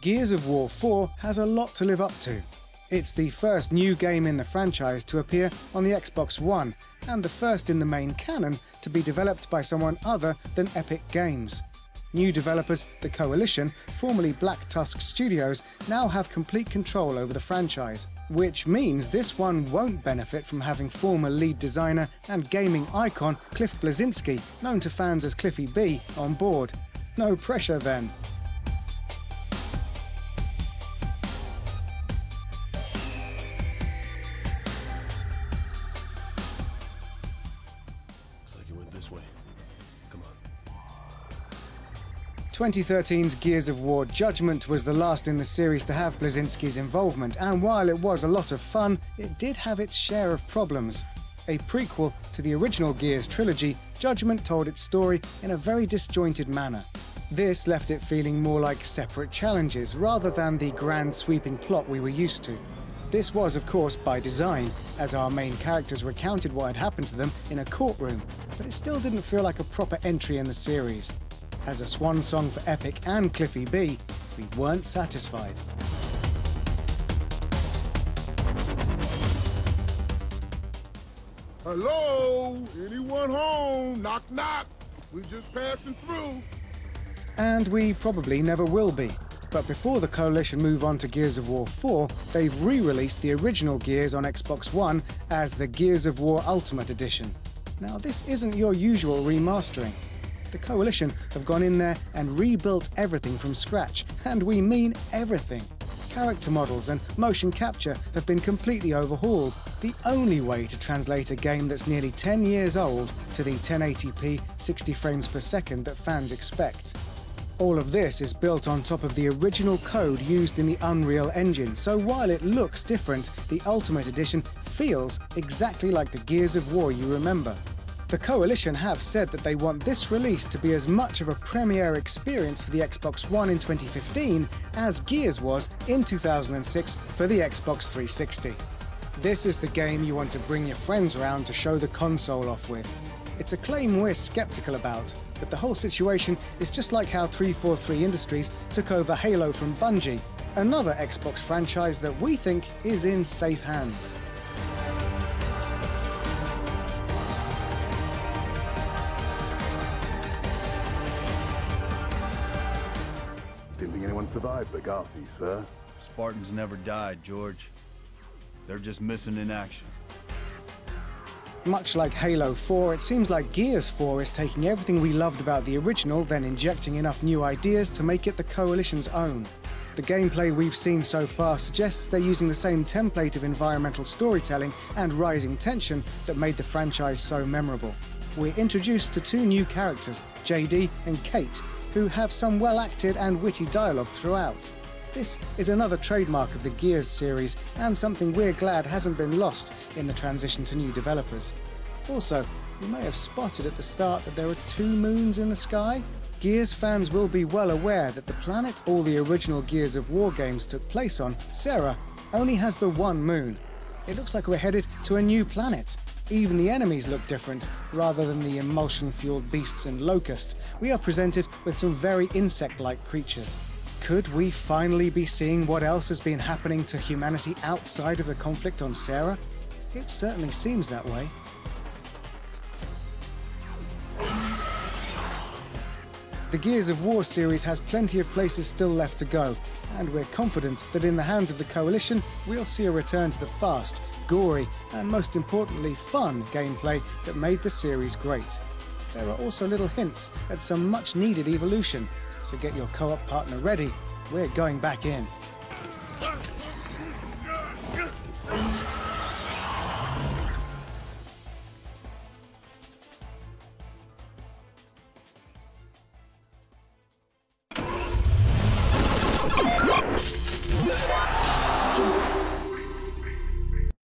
Gears of War 4 has a lot to live up to. It's the first new game in the franchise to appear on the Xbox One, and the first in the main canon to be developed by someone other than Epic Games. New developers, the Coalition, formerly Black Tusk Studios, now have complete control over the franchise, which means this one won't benefit from having former lead designer and gaming icon Cliff Bleszinski, known to fans as Cliffy B, on board. No pressure then. Looks like you went this way. Come on. 2013's Gears of War Judgment was the last in the series to have Bleszinski's involvement, and while it was a lot of fun, it did have its share of problems. A prequel to the original Gears trilogy, Judgment told its story in a very disjointed manner. This left it feeling more like separate challenges rather than the grand sweeping plot we were used to. This was, of course, by design, as our main characters recounted what had happened to them in a courtroom, but it still didn't feel like a proper entry in the series. As a swan song for Epic and Cliffy B, we weren't satisfied. Hello? Anyone home? Knock, knock. We just passing through. And we probably never will be. But before the Coalition move on to Gears of War 4, they've re-released the original Gears on Xbox One as the Gears of War Ultimate Edition. Now, this isn't your usual remastering. The Coalition have gone in there and rebuilt everything from scratch, and we mean everything. Character models and motion capture have been completely overhauled, the only way to translate a game that's nearly 10 years old to the 1080p 60 frames per second that fans expect. All of this is built on top of the original code used in the Unreal Engine, so while it looks different, the Ultimate Edition feels exactly like the Gears of War you remember. The Coalition have said that they want this release to be as much of a premiere experience for the Xbox One in 2015 as Gears was in 2006 for the Xbox 360. This is the game you want to bring your friends around to show the console off with. It's a claim we're skeptical about, but the whole situation is just like how 343 Industries took over Halo from Bungie, another Xbox franchise that we think is in safe hands. Didn't think anyone survived Benghazi, sir. Spartans never died, George. They're just missing in action. Much like Halo 4, it seems like Gears 4 is taking everything we loved about the original, then injecting enough new ideas to make it the Coalition's own. The gameplay we've seen so far suggests they're using the same template of environmental storytelling and rising tension that made the franchise so memorable. We're introduced to two new characters, JD and Kate, who have some well-acted and witty dialogue throughout. This is another trademark of the Gears series, and something we're glad hasn't been lost in the transition to new developers. Also, you may have spotted at the start that there are two moons in the sky. Gears fans will be well aware that the planet all the original Gears of War games took place on, Sera, only has the one moon. It looks like we're headed to a new planet. Even the enemies look different. Rather than the emulsion-fueled beasts and locusts, we are presented with some very insect-like creatures. Could we finally be seeing what else has been happening to humanity outside of the conflict on Sera? It certainly seems that way. The Gears of War series has plenty of places still left to go, and we're confident that in the hands of the Coalition, we'll see a return to the fast, gory, and most importantly fun gameplay that made the series great. There are also little hints at some much-needed evolution, so get your co-op partner ready, we're going back in.